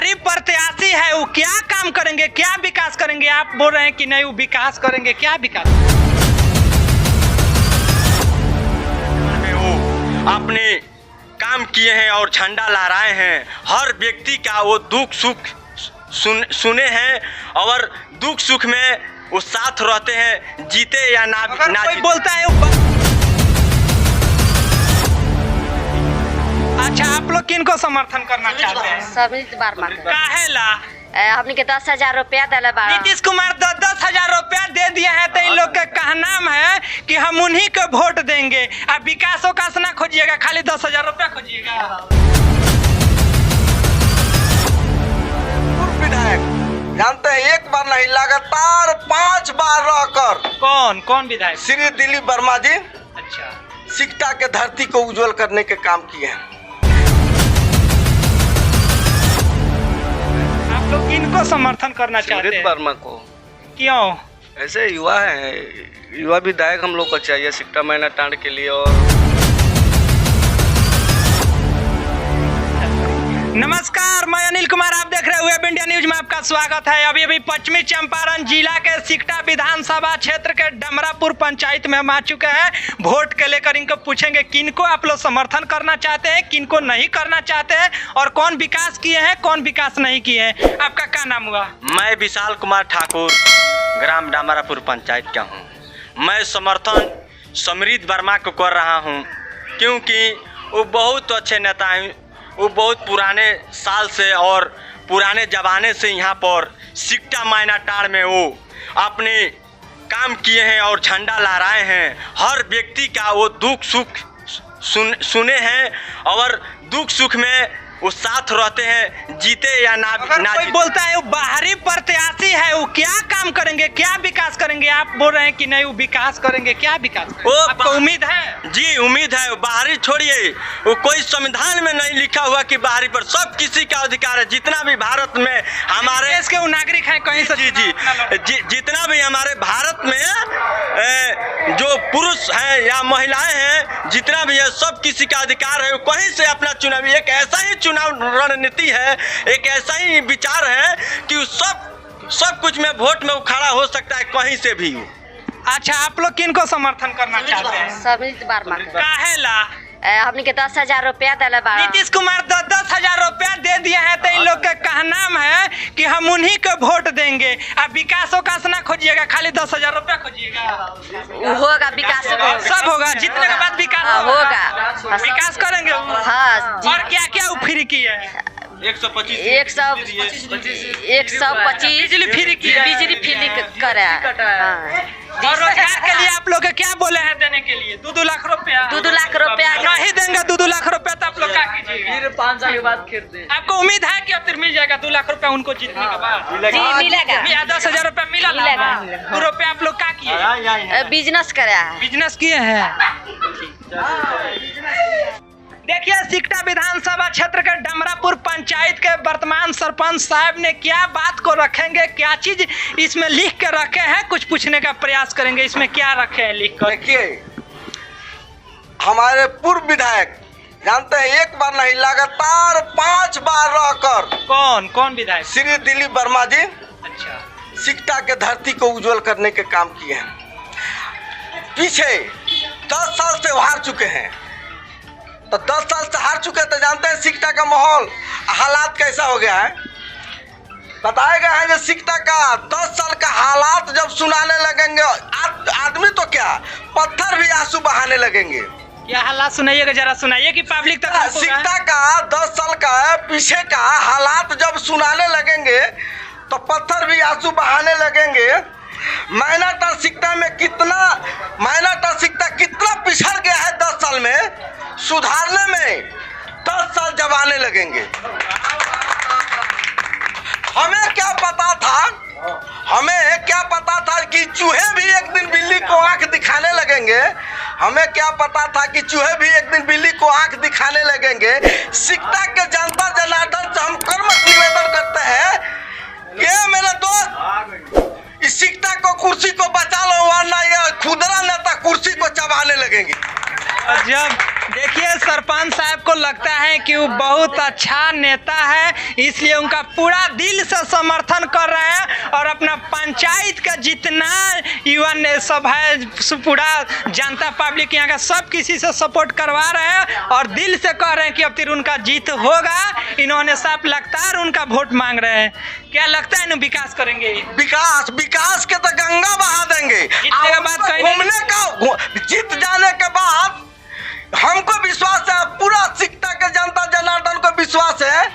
बाहरी प्रत्याशी है, वो क्या काम करेंगे, क्या विकास करेंगे? आप बोल रहे हैं कि नहीं वो विकास करेंगे, क्या विकास? वो अपने काम किए हैं और झंडा लहराए हैं। हर व्यक्ति का वो दुख सुख सुने हैं और दुख सुख में वो साथ रहते हैं, जीते या ना कोई बोलता है अच्छा, आप लोग किनको समर्थन करना चाहते हैं? समृद्ध वर्मा काहेला? हमने के 10,000 रुपया दिला बा। नीतीश कुमार 10,000 रुपया दे दिया है, तो इन लोग का कहना है कि हम उन्हीं को वोट देंगे। अब विकास विकास ना खोजिएगा, खाली 10,000 रुपया खोजिएगा। विधायक जानते हैं, एक बार नहीं लगातार 5 बार रहकर कौन कौन विधायक? श्री दिलीप वर्मा जी अच्छा, सिकटा के धरती को उज्जवल करने के काम किए हैं। आप लोग किनको समर्थन करना चाहते हैं? वर्मा को। क्यों? ऐसे युवा है, युवा विधायक हम लोग को चाहिए सिकटा मैना टांड के लिए। और नमस्कार, मैं अनिल कुमार, आप देख रहे हुए इंडिया न्यूज में आपका स्वागत है। अभी पश्चिमी चंपारण जिला के सिकटा विधानसभा क्षेत्र के डमरापुर पंचायत में हम आ चुके हैं। वोट के लेकर इनको पूछेंगे किनको आप लोग समर्थन करना चाहते हैं, किनको नहीं करना चाहते हैं, और कौन विकास किए हैं, कौन विकास नहीं किए हैं। आपका क्या नाम हुआ? मैं विशाल कुमार ठाकुर, ग्राम डमरापुर पंचायत का हूँ। मैं समर्थन समृद्ध वर्मा को कर रहा हूँ क्योंकि वो बहुत अच्छे नेता हैं। वो बहुत पुराने साल से और पुराने ज़माने से यहाँ पर सिकटा मायना टाड़ में वो अपने काम किए हैं और झंडा लहराए हैं। हर व्यक्ति का वो दुख सुख सुने हैं और दुख सुख में वो साथ रहते हैं, जीते या ना कोई बोलता है वो बाहरी प्रत्याशी है, वो क्या काम करेंगे, क्या विकास करेंगे? आप बोल रहे हैं कि नहीं वो विकास करेंगे, क्या विकास करेंगे? आपको उम्मीद है? जी उम्मीद है। बाहरी छोड़िए, वो कोई संविधान में नहीं लिखा हुआ कि बाहरी पर सब किसी का अधिकार है। जितना भी भारत में हमारे देश के वो नागरिक हैं कहीं से। जी जितना भी हमारे भारत में जो पुरुष हैं या महिलाएं हैं, जितना भी है सब किसी का अधिकार है। कहीं से अपना चुनाव, एक ऐसा ही चुनाव रणनीति है, एक ऐसा ही विचार है कि सब कुछ में वोट में खड़ा हो सकता है कहीं से भी। अच्छा, आप लोग किनको समर्थन करना चाहते हैं? समृद्ध वर्मा काहेला? हमने के 10,000 रुपया दिला बा। नीतीश कुमार 10,000 रुपया दे दिया है, तो इन लोग का कहना है कि हम उन्हीं को वोट देंगे। अब विकास विकास ना खोजिएगा, खाली 10,000 रुपया खोजिएगा। होगा विकास, सब होगा, जीतने के बाद विकास होगा। विकास करेंगे। हाँ। और क्या क्या फ्री किया है? 125 बिजली फ्री की है। बिजली फ्री करे। और रोजगार के लिए आप लोग क्या बोले हैं देने के लिए? 2 लाख रुपया। 2 लाख रुपया नहीं देंगे 2 लाख रुपया, तो आप लोग क्या कीजिएगा? फिर 5 साल के बाद फिर दे। आपको उम्मीद है कि अब फिर मिल जाएगा 2 लाख रुपया उनको जीतने के बाद? मिलेगा। 10,000 रुपया मिला। 2 रुपया आप लोग क्या किए? बिजनेस करे। बिजनेस किए हैं। देखिए, सिकटा विधानसभा क्षेत्र के डमरापुर पंचायत के वर्तमान सरपंच साहब ने क्या बात को रखेंगे, क्या चीज इसमें लिख के रखे हैं, कुछ पूछने का प्रयास करेंगे। इसमें क्या रखे हैं लिख कर? देखिए, हमारे पूर्व विधायक जानते हैं, एक बार नहीं लगातार 5 बार रहकर कौन विधायक? श्री दिलीप वर्मा जी अच्छा, सिकटा के धरती को उज्जवल करने के काम किए हैं। पीछे 10 साल से हार चुके हैं, तो 10 साल से हार चुके हैं, तो जानते हैं सिकटा का माहौल हालात कैसा हो गया है। बताया गया है कि सिकटा का 10 साल का हालात जब सुनाने लगेंगे, आदमी तो क्या, पत्थर भी आंसू बहाने लगेंगे। क्या हालात सुनाइएगा, जरा सुनाइए कि पब्लिक तक। सिकटा का 10 साल का पीछे का हालात जब सुनाने लगेंगे तो पत्थर भी आंसू बहाने लगेंगे। मैनाटार सिकटा में मैनाटार सिकटा कितना पिछड़ गया है 10 साल में, सुधारने में 10 साल जब आने लगेंगे। हमें क्या पता था कि चूहे भी एक दिन बिल्ली को आंख दिखाने लगेंगे। हमें क्या पता था कि चूहे भी एक दिन बिल्ली को आंख दिखाने लगेंगे। सिकटा के जनता जनार्दन से हम कर्मठ निवेदन करते हैं कि मेरे दोस्त, इस सिकटा को कुर्सी को बचा लो, वरना ये खुदरा नेता कुर्सी को चबाने लगेंगे। जब देखिए सरपंच सरपंच साहब को लगता है कि वो बहुत अच्छा नेता है, इसलिए उनका पूरा दिल से समर्थन कर रहे हैं और अपना पंचायत का जितना युवा सब है, पूरा जनता पब्लिक यहाँ का सब किसी से सपोर्ट करवा रहे हैं और दिल से कह रहे हैं कि अब फिर उनका जीत होगा। इन्होंने साफ लगातार उनका वोट मांग रहे हैं। क्या लगता है इन्हें विकास करेंगे? विकास के तो गंगा बहा देंगे। जीतने के बाद घूमने का जीत जाने के बाद हमको विश्वास है, पूरा सिकटा के जनता जनार्दन को विश्वास है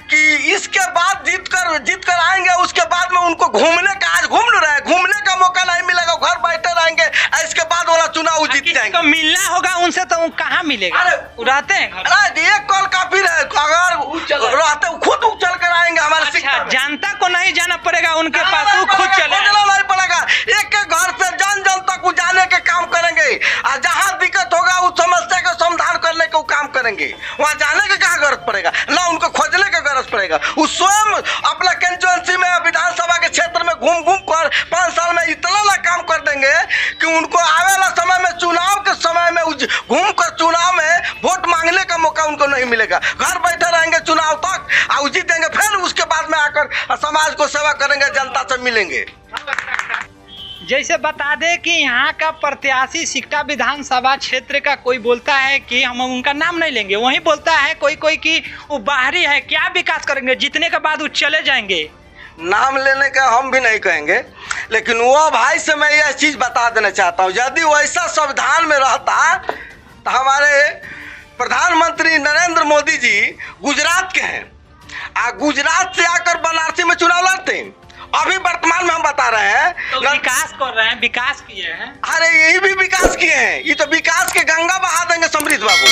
कि इसके बाद जीत कर आएंगे। उसके बाद में उनको घूमने का, आज घूम रहे हैं, घूमने का मौका नहीं मिलेगा, घर बैठे रहेंगे। इसके बाद वाला चुनाव जीत जाएंगे। तो मिलना होगा उनसे, तो कहाँ मिलेगा? अरे रहते हैं घर। अरे एक कॉल काफी है, अगर रहते खुद उछल कर आएंगे हमारे अच्छा, जनता को नहीं जाना पड़ेगा उनके पास, वो खुद चले नहीं पड़ेगा। एक घर से जन तक जाने के काम करेंगे और जहाँ दिक्कत होगा उस समस्या का समाधान करने के काम करेंगे। वहाँ जाने के कहाँ जरूरत पड़ेगा, ना उनको खोजने का जरूरत पड़ेगा। वो स्वयं अपना कंस्टिट्यूएंसी में, विधानसभा के क्षेत्र में घूम कर 5 साल में इतना काम कर देंगे कि उनको आने वाला समय में, चुनाव के समय में घूम कर चुनाव में वोट मांगने का मौका उनको नहीं मिलेगा। घर बैठे रहेंगे चुनाव तक और जीतेंगे, फिर उसके बाद में आकर समाज को सेवा करेंगे, जनता से मिलेंगे। जैसे बता दें कि यहाँ का प्रत्याशी सिकटा विधानसभा क्षेत्र का कोई बोलता है कि हम उनका नाम नहीं लेंगे, वहीं बोलता है कोई कि वो बाहरी है। क्या विकास करेंगे? जीतने के बाद वो चले जाएंगे। नाम लेने का हम भी नहीं कहेंगे, लेकिन वो भाई से मैं यह चीज़ बता देना चाहता हूँ, यदि वैसा संविधान में रहता तो हमारे प्रधानमंत्री नरेंद्र मोदी जी गुजरात के हैं, गुजरात से आकर बनारसी में चुनाव लड़ते हैं। अभी वर्तमान में हम बता रहे हैं तो विकास कर रहे हैं, विकास किए हैं। अरे यही भी विकास किए हैं, ये तो विकास के गंगा बहा देंगे समृद्ध बाबू।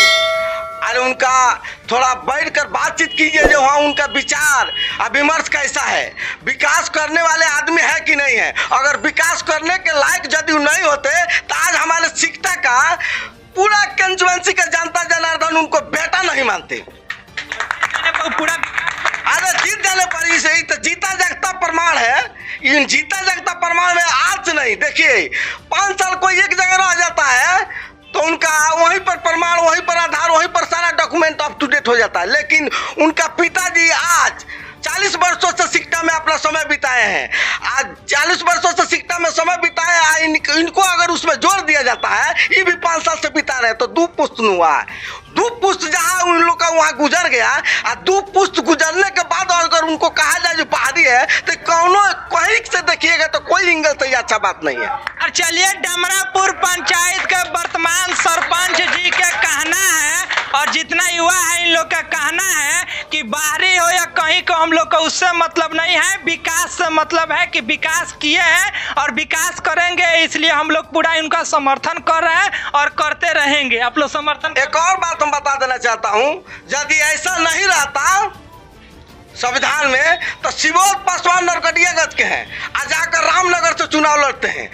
अरे उनका थोड़ा बैठकर बातचीत कीजिए, जो वहाँ उनका विचार और विमर्श कैसा है, विकास करने वाले आदमी है कि नहीं है। अगर विकास करने के लायक यदि नहीं होते तो आज हमारे सिकटा का पूरा कंस्टिट्यूएंसी का जनता जनार्दन उनको बेटा नहीं मानते। पूरा अरे जीत जाने पर ही तो जीता जागता प्रमाण है। इन जीता जागता प्रमाण में आज नहीं, देखिए 5 साल कोई एक जगह रह जाता है तो उनका वहीं पर प्रमाण, वहीं पर आधार, वहीं पर सारा डॉक्यूमेंट अप टू डेट हो जाता है। लेकिन उनका पिताजी आज 40 वर्षों से सिकटा में अपना समय बिताए हैं। आज 40 वर्षों से सिकटा में समय बिताए हैं। इनको अगर उसमें जोड़ दिया जाता है, ये भी 5 साल से बिता रहे हैं, तो 2 पुस्त हुआ है। 2 पुस्त जहाँ उन लोग का वहाँ गुजर गया और 2 पुस्त गुजरने के बाद अगर उनको कहा जाए जो पहाड़ी है तो कहीं से देखिएगा तो कोई एंगल से अच्छा बात नहीं है। और चलिए, डमरापुर पंचायत के वर्तमान सरपंच जी के कहना है और जितना युवा है इन लोग का कहना है कि बाहरी हो या कहीं को हम लोग को उससे मतलब नहीं है, विकास से मतलब है कि विकास किए हैं और विकास करेंगे, इसलिए हम लोग पूरा इनका समर्थन कर रहे हैं और करते रहेंगे। आप लोग समर्थन। एक और बात हम बता देना चाहता हूँ, यदि ऐसा नहीं रहता संविधान में तो शिवोद पासवान नरकटियागंज के हैं, आज जाकर रामनगर से चुनाव लड़ते हैं।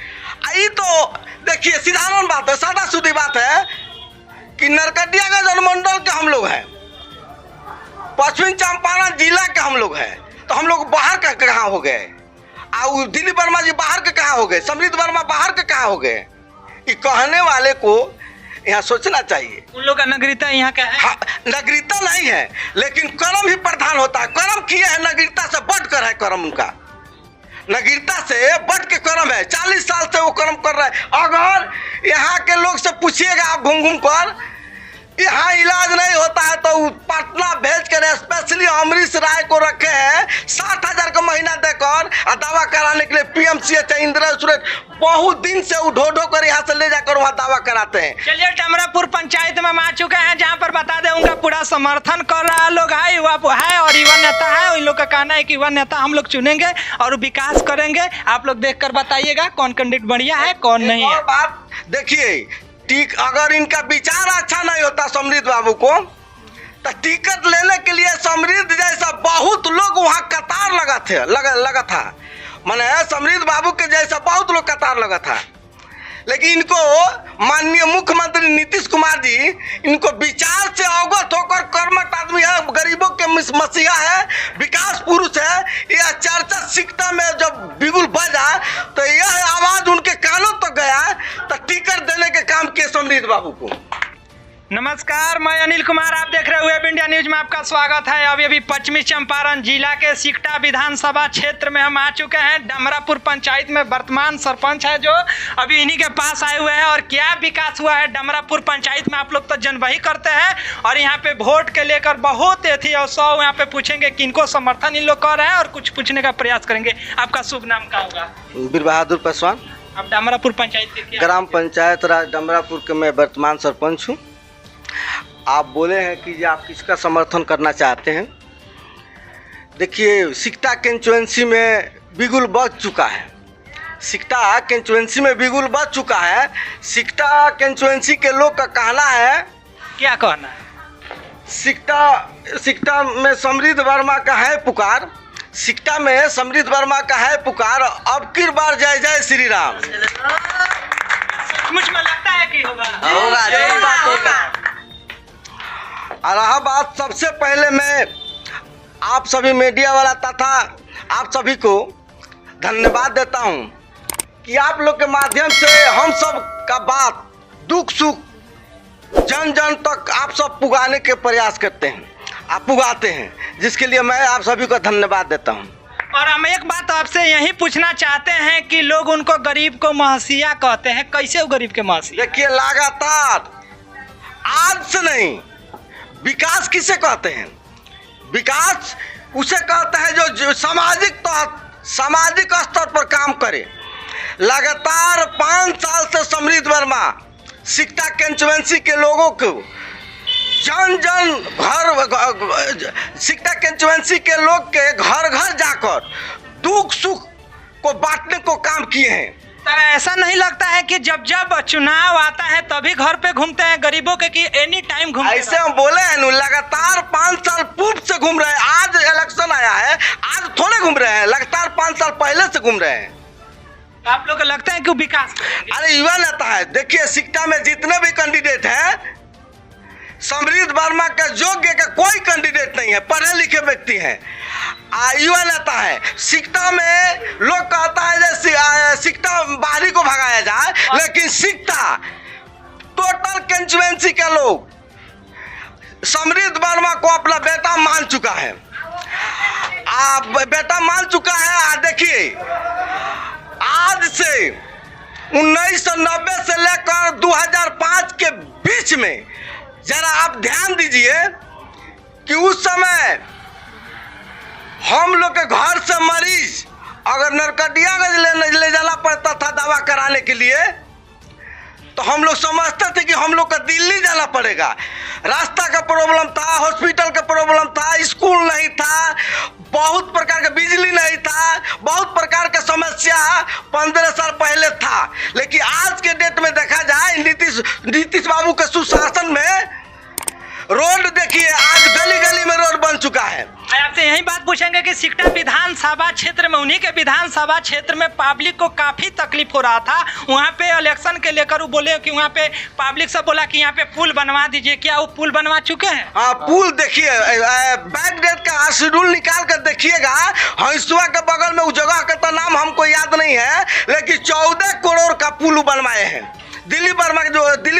ये तो देखिए साधारण बात है, सादा सीधी बात है कि नरकटियागंज अनुमंडल के हम लोग हैं, पश्चिम चंपारण जिला के हम लोग हैं, तो हम लोग बाहर का कहाँ हो गए? और दिलीप वर्मा जी बाहर के कहाँ हो गए? समृद्ध वर्मा बाहर के कहाँ हो गए? ये कहने वाले को यहाँ सोचना चाहिए। उन लोग का नागरिकता यहाँ का है। हाँ, नागरिकता नहीं है, लेकिन कर्म ही प्रधान होता है। कर्म किए हैं, नागरिकता से बढ़कर है कर्म उनका, नागरिकता से बढ़ के कर्म है। 40 साल से वो कर्म कर रहे हैं। अगर यहाँ के लोग से पूछिएगा आप घूम कर, यहाँ इलाज नहीं होता है तो पटना भेज कर स्पेशली अमरीश राय को रखे हैं 60,000 का महीना देकर और दवा कराने के लिए। PMCH इंदिरा बहुत दिन से ढो कर यहाँ से ले जाकर वहाँ दवा कराते हैं। चलिए, डमरापुर पंचायत में आ चुके हैं, जहाँ पर बता दें उनका पूरा समर्थन कर रहा लोग है, युवा है और युवा नेता है। इन लोग का कहना है कि युवा नेता हम लोग चुनेंगे और विकास करेंगे। आप लोग देख कर बताइएगा कौन कैंडिडेट बढ़िया है, कौन नहीं है। बात देखिए, अगर इनका विचार अच्छा नहीं होता समृद्ध बाबू को, तो टिकट लेने के लिए समृद्ध जैसा बहुत लोग वहाँ कतार लगा था। माने समृद्ध बाबू के जैसा बहुत लोग कतार लगा था। लेकिन इनको माननीय मुख्यमंत्री नीतीश कुमार जी इनको विचार से अवगत होकर कर्मठ आदमी है, गरीबों के मसीहा है, विकास पुरुष है। यह चर्चा सिकटा में जब बिगुल बजा तो यह आवाज उनके कानों तक गया, तो टिकट देने के काम किए समृद्ध बाबू को। नमस्कार, मैं अनिल कुमार, आप देख रहे हुए इंडिया न्यूज में आपका स्वागत है। अभी पश्चिमी चंपारण जिला के सिकटा विधानसभा क्षेत्र में हम आ चुके हैं। डमरापुर पंचायत में वर्तमान सरपंच है जो अभी इन्हीं के पास आए हुए हैं। और क्या विकास हुआ है डमरापुर पंचायत में आप लोग तो जनवही करते हैं, और यहाँ पे वोट के लेकर बहुत एथी और सौ यहाँ पे पूछेंगे किनको समर्थन इन लोग कर रहे हैं और कुछ पूछने का प्रयास करेंगे। आपका शुभ नाम क्या होगा? वीर बहादुर पासवान, आप डमरापुर पंचायत के क्या? ग्राम पंचायत राज डमरापुर के मैं वर्तमान सरपंच हूँ। आप बोले हैं कि आप किसका समर्थन करना चाहते हैं। देखिए, सिकटा कंस्टिट्यूएंसी में बिगुल बज चुका है। सिकटा कंस्टिट्यूएंसी में बिगुल बज चुका है। सिकटा कंस्टिट्यूएंसी के लोग का कहना है, क्या कहना है? सिकटा में समृद्ध वर्मा का है पुकार। सिकटा में समृद्ध वर्मा का है पुकार। अब की बार जय जय श्री राम। मुझ में लगता है कि होगा। और रहा बात, सबसे पहले मैं आप सभी मीडिया वाला तथा आप सभी को धन्यवाद देता हूं कि आप लोग के माध्यम से हम सब का बात दुख सुख जन जन तक आप सब पुगाने के प्रयास करते हैं, आप पुगाते हैं, जिसके लिए मैं आप सभी को धन्यवाद देता हूं। और हम एक बात आपसे यही पूछना चाहते हैं कि लोग उनको गरीब को महसिया कहते हैं, कैसे वो गरीब के महसिया? देखिए, लगातार आज से नहीं, विकास किसे कहते हैं? विकास उसे कहते हैं जो सामाजिक स्तर पर काम करे। लगातार 5 साल से समृद्ध वर्मा सिकटा कंस्टिट्यूएंसी के लोगों को जन सिकटा कंस्टिट्यूएंसी के लोग के घर घर जाकर दुख सुख को बांटने को काम किए हैं। तब ऐसा नहीं लगता है कि जब जब चुनाव आता है तभी घर पे घूमते हैं गरीबों के, कि एनी टाइम घूमते हैं? ऐसे हम बोले हैं न, लगातार 5 साल पूर्व से घूम रहे हैं। आज इलेक्शन आया है, आज थोड़े घूम रहे हैं, लगातार 5 साल पहले से घूम रहे हैं। आप लोग को लगता है कि वो विकास करेंगे? अरे युवा नेता है। देखिए, सिकटा में जितने भी कैंडिडेट हैं, समृद्ध वर्मा के योग्य का कोई कैंडिडेट नहीं है, पढ़े लिखे व्यक्ति हैं, युवा नेता है। सिकटा में लोग कहता है जैसे सिकटा बाहरी को भगाया जाए, लेकिन सिकटा टोटल कंस्टिट्यूएंसी के लोग समृद्ध वर्मा को अपना बेटा मान चुका है। बेटा मान चुका है। देखिए, आज से 1990 से लेकर 2005 के बीच में जरा आप ध्यान दीजिए कि उस समय हम लोग के घर से मरीज अगर नरकटियागंज ले जाना पड़ता था दवा कराने के लिए, तो हम लोग समझते थे कि हम लोग को दिल्ली जाना पड़ेगा। रास्ता का प्रॉब्लम था, हॉस्पिटल का प्रॉब्लम था, स्कूल नहीं था, बहुत प्रकार का बिजली नहीं था, बहुत प्रकार का समस्या 15 साल पहले था। लेकिन आज के डेट में देखा जाए, नीतीश बाबू के सुशासन में रोड देखिए, आज गली गली में रोड बन चुका है। आपसे यही बात पूछेंगे कि सिकटा विधानसभा क्षेत्र में, उन्हीं के विधानसभा क्षेत्र में पब्लिक को काफी तकलीफ हो रहा था। वहाँ पे इलेक्शन के लेकर वो बोले कि वहाँ पे पब्लिक से बोला कि यहाँ पे पुल बनवा दीजिए, क्या वो पुल बनवा चुके हैं? हाँ, पुल देखिए, बैक डेट का शेड्यूल निकाल कर देखिएगा। हंसुआ के बगल में उस जगह का तो नाम हमको याद नहीं है, लेकिन 14 करोड़ का पुल बनवाए हैं। दिलीप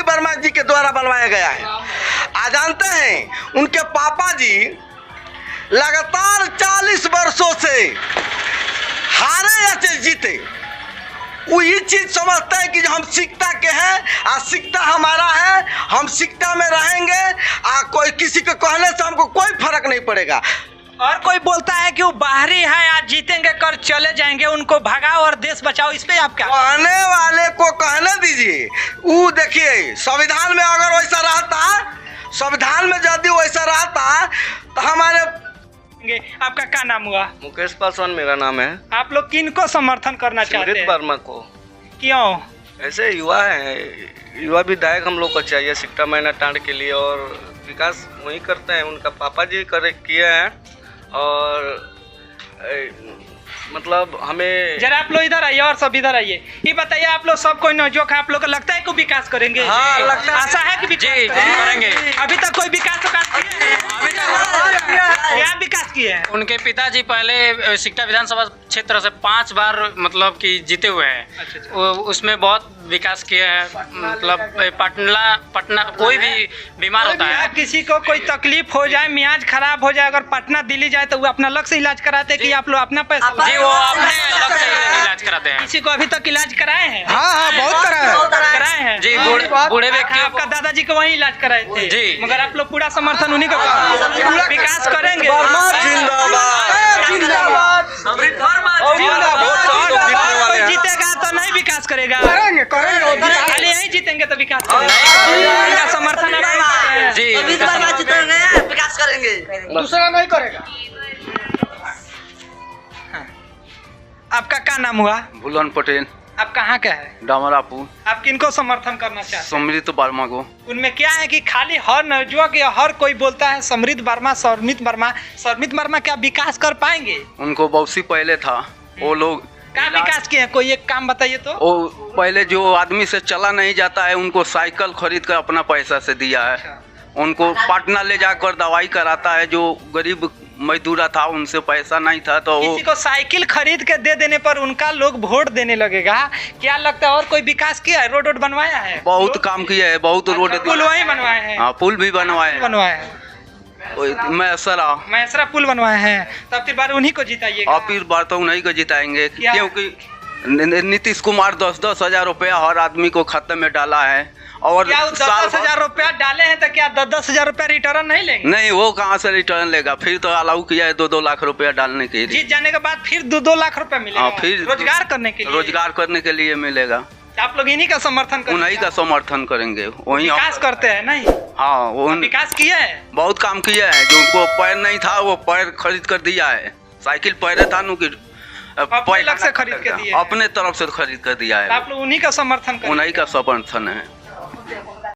वर्मा जी के द्वारा बनवाया गया है। आप जानते हैं, उनके पापा जी लगातार 40 वर्षों से हारे या जीते, वो ये चीज समझते हैं कि हम सिकटा के हैं, सिकटा हमारा है, हम सिकटा में रहेंगे, कोई किसी के कहने से हमको कोई फर्क नहीं पड़ेगा। और कोई बोलता है कि वो बाहरी है, आज जीतेंगे कर चले जाएंगे, उनको भगाओ और देश बचाओ, इस पे आप क्या? कहने वाले को कहने दीजिए। वो देखिए, संविधान में अगर वैसा रहता, संविधान में यदि वैसा रहता तो हमारे। आपका क्या नाम हुआ? मुकेश पासवान मेरा नाम है। आप लोग किनको समर्थन करना चाहते हैं? समृद्ध वर्मा को। क्यों? ऐसे युवा है, युवा विधायक हम लोग को चाहिए सिकटा मैना टांड के लिए, और विकास वही करते हैं, उनका पापा जी किए हैं। और मतलब हमें जरा आप लोग इधर आइए और सब इधर आइए। ये बताइए, आप लोग सब कोई नौजवान है, आप लोग को लगता है कि विकास करेंगे? हाँ, लगता है। आशा है कि विकास जी करेंगे। अभी तक कोई विकास तो क्या विकास किए हैं? उनके पिताजी पहले सिकटा विधानसभा क्षेत्र से 5 बार मतलब कि जीते हुए हैं। उसमें बहुत विकास किए हैं। मतलब पटना कोई भी बीमार होता है, किसी को कोई तकलीफ हो जाए, मियाज खराब हो जाए, अगर पटना दिल्ली जाए तो वो अपना अलग से इलाज कराते हैं कि आप लोग अपना पैसा? जी वो अपने अलग से इलाज कराते हैं। किसी को अभी तक इलाज कराए हैं? हाँ बहुत कराए हैं जी। बूढ़े व्यक्ति आपका दादाजी को वही इलाज कराए थे जी। मगर आप लोग पूरा समर्थन उन्हीं को विकास करेंगे। कोई जीतेगा तो नहीं विकास करेगा, खाली यही जीतेंगे तो विकास करेगा। समर्थन है जी। विकास करेंगे, दूसरा नहीं करेगा। आपका क्या नाम हुआ? भुलन पटेल, आप कहाँ का है? डामरापुर। आप किनको समर्थन करना चाहते हैं? समृद्ध वर्मा को। उनमें क्या है कि खाली हर नवयुवक या हर कोई बोलता है समृद्ध वर्मा, शर्मित वर्मा। शर्मित वर्मा क्या विकास कर पाएंगे? उनको बहुत सी पहले था, वो लोग क्या विकास किए हैं? कोई एक काम बताइए तो। वो पहले जो आदमी से चला नहीं जाता है उनको साइकिल खरीद कर अपना पैसा से दिया है। उनको पटना ले जाकर दवाई कराता है। जो गरीब मजदूरा था उनसे पैसा नहीं था तो वो किसी को साइकिल खरीद के दे देने पर उनका लोग वोट देने लगेगा। क्या लगता है और कोई विकास किया है? रोड बनवाया है? बहुत काम किया है, बहुत रोड। पुल वही बनवाए हैं? हाँ पुल भी बनवाए हैं। मैसरा पुल बनवाए हैं। तब फिर बार उन्हीं को जिताइएगा? अब फिर बार तो उन्हीं को जिताएंगे क्या? क्योंकि नीतीश कुमार 10-10 हजार रुपया हर आदमी को खाते में डाला है। और क्या 10-10 हजार रुपया डाले हैं तो क्या 10-10 हजार रुपया रिटर्न नहीं लेंगे? नहीं, वो कहाँ से रिटर्न लेगा? फिर तो अलाउ किया है 2-2 लाख रुपया डालने के लिए। जीत जाने के बाद फिर 2-2 लाख रुपया मिलेगा? हाँ, फिर रोजगार करने के लिए? रोजगार करने के लिए मिलेगा। आप लोग इन्हीं का समर्थन करेंगे? उन्हीं का समर्थन करेंगे। वही विकास करते हैं नहीं? हाँ वो विकास किए हैं, बहुत काम किया है। जो उनको पैर नहीं था वो पैर खरीद कर दिया है। साइकिल पैर था नु कि अपने लग से खरीद के दिए हैं। अपने तरफ से खरीद कर दिया है। आप लोग उन्हीं का समर्थन करेंगे? उन्हीं का समर्थन है।